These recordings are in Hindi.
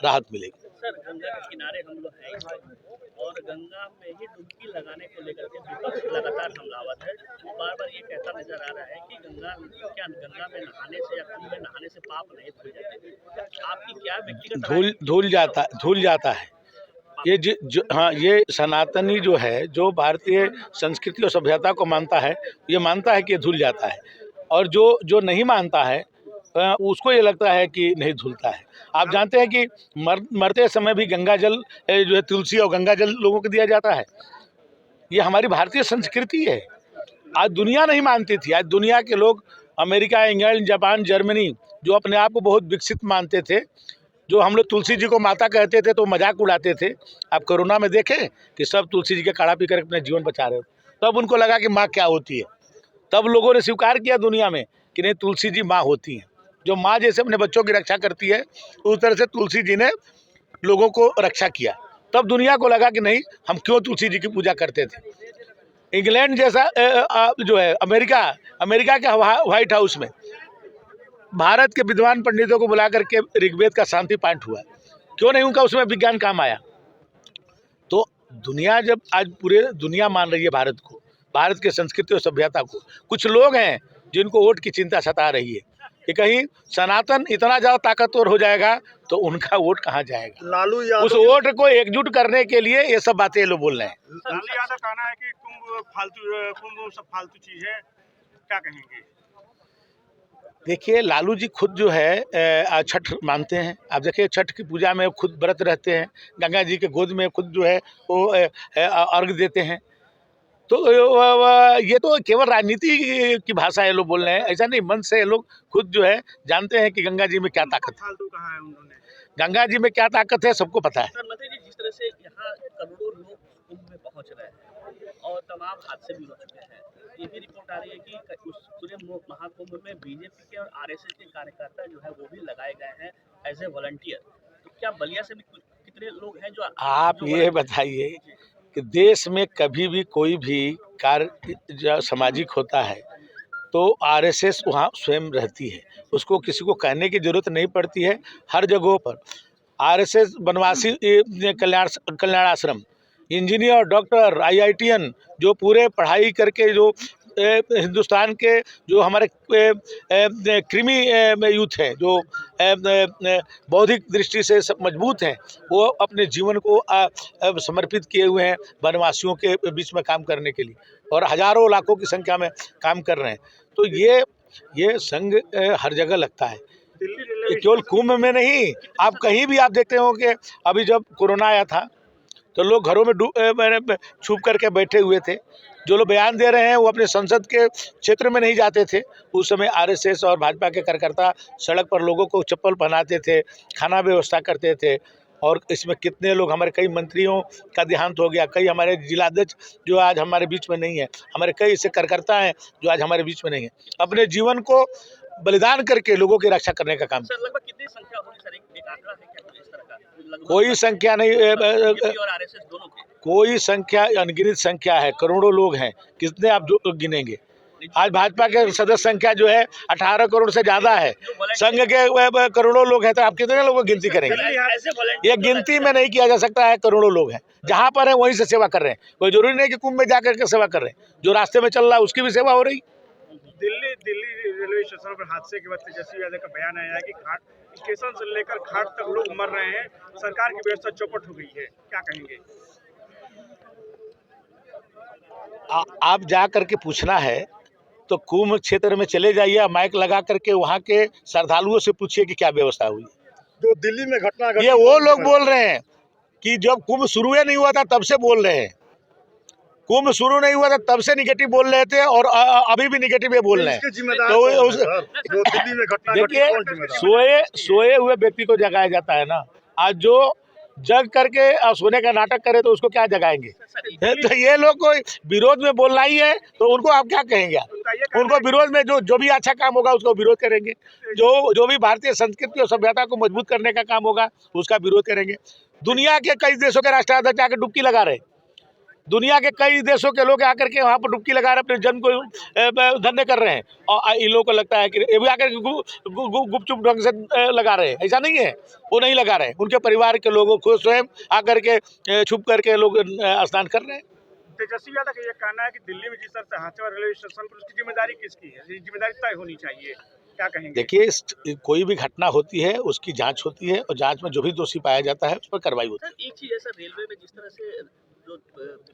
राहत मिलेगी। सर, गंगा के किनारे हम लोग हैं और गंगा में ही डुबकी लगाने को लेकर के विपक्ष लगातार हमलावर है। वो बार-बार ये कहता नजर आ रहा है कि गंगा में नहाने से या कुंभ में नहाने से पाप नहीं धुल जाते। आपकी क्या व्यक्तिगत राय है? धुल जाता है। हाँ, ये सनातनी जो है, जो भारतीय संस्कृति और सभ्यता को मानता है, ये मानता है कि ये धुल जाता है, और जो जो नहीं मानता है उसको ये लगता है कि नहीं धुलता है। आप जानते हैं कि मरते समय भी गंगा जल जो है, तुलसी और गंगा जल लोगों को दिया जाता है। ये हमारी भारतीय संस्कृति है। आज दुनिया नहीं मानती थी, आज दुनिया के लोग अमेरिका, इंग्लैंड, जापान, जर्मनी, जो अपने आप को बहुत विकसित मानते थे, जो हम लोग तुलसी जी को माता कहते थे तो मजाक उड़ाते थे। आप कोरोना में देखें कि सब तुलसी जी का काढ़ा पीकर अपना जीवन बचा रहे हो, तब उनको लगा कि माँ क्या होती है। तब लोगों ने स्वीकार किया दुनिया में कि नहीं, तुलसी जी माँ होती हैं। जो माँ जैसे अपने बच्चों की रक्षा करती है, उस तरह से तुलसी जी ने लोगों को रक्षा किया। तब दुनिया को लगा कि नहीं, हम क्यों तुलसी जी की पूजा करते थे। इंग्लैंड जैसा जो है, अमेरिका के व्हाइट हाउस में भारत के विद्वान पंडितों को बुला करके ऋग्वेद का शांति पाठ हुआ। क्यों नहीं उनका उसमें विज्ञान काम आया। तो दुनिया, जब आज पूरे दुनिया मान रही है भारत को, भारत के संस्कृति और सभ्यता को, कुछ लोग हैं जिनको वोट की चिंता सता रही है कि कहीं सनातन इतना ज़्यादा ताकतवर हो जाएगा तो उनका वोट कहाँ जाएगा। लालू यादव, उस वोट को एकजुट करने के लिए ये सब बातें लोग बोल रहे हैं। लालू यादव कहना है कि कुंभ सब फालतू चीज है, क्या कहेंगे? देखिए, लालू जी खुद जो है छठ मानते हैं। आप देखिए, छठ की पूजा में खुद व्रत रहते हैं, गंगा जी के गोद में खुद जो है वो अर्घ देते हैं। तो ये तो केवल राजनीति की भाषा है, लोग बोल रहे हैं, ऐसा नहीं, मन से ये लोग खुद जो है जानते हैं कि गंगा जी में क्या ताकत है। फालतू कहा है उन्होंने? गंगा जी में क्या ताकत है सबको पता है। सर, मंत्री जी, जिस तरह से यहाँ करोड़ों लोग कुंभ में पहुंच रहे हैं और तमाम हादसे भी हो चुके हैं, ये भी रिपोर्ट आ रही है कि उस पूरे महाकुंभ में बीजेपी के और आरएसएस के कार्यकर्ता जो है वो भी लगाए गए हैं एज ए वॉलंटियर। तो क्या बलिया से भी कितने लोग हैं जो आप ये बताइए कि देश में कभी भी कोई भी कार्य सामाजिक होता है तो आरएसएस वहाँ स्वयं रहती है, उसको किसी को कहने की जरूरत नहीं पड़ती है। हर जगहों पर आरएसएस, बनवासी कल्याणाश्रम, इंजीनियर, डॉक्टर, आईआईटीएन, जो पूरे पढ़ाई करके जो हिंदुस्तान के जो हमारे क्रीमी यूथ हैं, जो बौद्धिक दृष्टि से मजबूत हैं, वो अपने जीवन को समर्पित किए हुए हैं वनवासियों के बीच में काम करने के लिए, और हजारों लाखों की संख्या में काम कर रहे हैं। तो ये संघ हर जगह लगता है, केवल कुंभ में नहीं। आप कहीं भी आप देखते हो कि अभी जब कोरोना आया था तो लोग घरों में छुप करके बैठे हुए थे। जो लोग बयान दे रहे हैं वो अपने संसद के क्षेत्र में नहीं जाते थे। उस समय आरएसएस और भाजपा के कार्यकर्ता सड़क पर लोगों को चप्पल पहनाते थे, खाना व्यवस्था करते थे। और इसमें कितने लोग, हमारे कई मंत्रियों का देहांत हो गया, कई हमारे जिलाध्यक्ष जो आज हमारे बीच में नहीं है, हमारे कई ऐसे कार्यकर्ता हैं जो आज हमारे बीच में नहीं है, अपने जीवन को बलिदान करके लोगों की रक्षा करने का काम। सर, लगभग कितनी संख्या होगी सर? एक आंकड़ा है क्या इस तरह का? कोई संख्या नहीं, बीजेपी और आरएसएस दोनों की कोई संख्या, अनगिनत संख्या है, करोड़ों लोग हैं, कितने आप जो गिनेंगे। आज भाजपा के सदस्य संख्या जो है 18 करोड़ से ज़्यादा है, संघ के करोड़ों लोग हैं, तो आप कितने लोगों की गिनती करेंगे। ये गिनती में नहीं किया जा सकता है, करोड़ों लोग हैं, जहाँ पर है वहीं से सेवा कर रहे हैं। कोई जरूरी नहीं कि कुंभ में जाकर के सेवा कर रहे हैं, जो रास्ते में चल रहा है उसकी भी सेवा हो रही। दिल्ली रेलवे स्टेशन पर हादसे के बाद तेजस्वी यादव का बयान आया है कि घाट स्टेशन से लेकर घाट तक लोग मर रहे हैं, सरकार की व्यवस्था चौपट हो गई है, क्या कहेंगे? आप जा करके पूछना है तो कुंभ क्षेत्र में चले जाइए, माइक लगा करके वहाँ के श्रद्धालुओं से पूछिए कि क्या व्यवस्था हुई। जो दिल्ली में घटना ये वो लोग बोल रहे हैं कि जब कुंभ शुरू नहीं हुआ था तब से बोल रहे हैं, कुंभ शुरू नहीं हुआ था तब से निगेटिव बोल रहे थे और अभी भी निगेटिव बोल रहे हैं। तो दिल्ली में घटना, देखिए, सोए हुए व्यक्ति को जगाया जाता है ना। आज जो जग करके सोने का नाटक करे तो उसको क्या जगाएंगे। तो ये लोग को विरोध में बोलना ही है तो उनको आप क्या कहेंगे। उनको विरोध में जो भी अच्छा काम होगा उसको विरोध करेंगे, जो भी भारतीय संस्कृति और सभ्यता को मजबूत करने का काम होगा उसका विरोध करेंगे। दुनिया के कई देशों के राष्ट्राध्यक्ष आकर डुबकी लगा रहे, दुनिया के कई देशों के लोग आकर के वहाँ पर डुबकी लगा रहे अपने जन्म को धन्य कर रहे हैं, और इन लोगों को लगता है कि ये भी आकर के गुपचुप ढंग से लगा रहे हैं। ऐसा नहीं है, वो नहीं लगा रहे हैं, उनके परिवार के लोगों को स्वयं आकर के छुप करके लोग स्नान कर रहे हैं। तेजस्वी यादव का ये कहना है कि दिल्ली में जिस तरह से हादसा हुआ रेलवे स्टेशन पर, उसकी जिम्मेदारी किसकी है? ये जिम्मेदारी तय होनी चाहिए, क्या कहेंगे? देखिए, कोई भी घटना होती है उसकी जांच होती है, और जांच में जो भी दोषी पाया जाता है उस पर कार्रवाई होती है। सर एक चीज है सर, रेलवे में जिस तरह से जो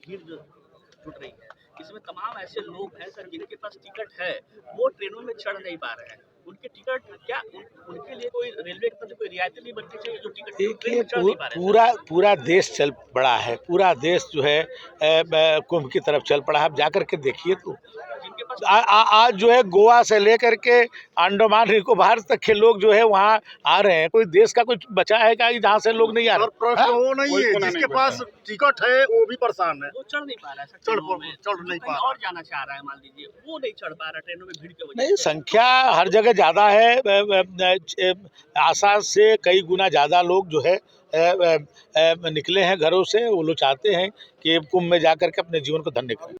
भीड़ जो जुट रही है, इसमें तमाम ऐसे लोग हैं सर जिनके पास टिकट है, वो ट्रेनों में चढ़ नहीं पा रहे हैं। उनके टिकट क्या उनके लिए कोई रेलवे की तरफ से कोई रियायतें नहीं बननी चाहिए जो टिकट ट्रेन में चढ़ नहीं पा रहे हैं? पूरा देश चल पड़ा है, पूरा देश जो है कुंभ की तरफ चल पड़ा है। आप जाकर के देखिए तो जिनके पास आज जो है गोवा से लेकर के अंडमान निकोबार तक के लोग जो है वहाँ आ रहे हैं। कोई देश का कुछ बचा है क्या जहाँ से लोग नहीं आ रहे? और प्रश्न वो नहीं है, जिसके पास टिकट है वो भी परेशान है, वो चढ़ नहीं पा रहा है सर, चढ़ ट्रेनों में। नहीं कहीं पा और जाना चाह रहा है, मान लीजिए वो नहीं चढ़ पा रहा ट्रेनों में भीड़ की वजह नहीं, से। संख्या हर जगह ज़्यादा है, आशा से कई गुना ज़्यादा लोग जो है निकले हैं घरों से। वो लोग चाहते हैं कि कुंभ में जाकर के अपने जीवन को धन्य करें।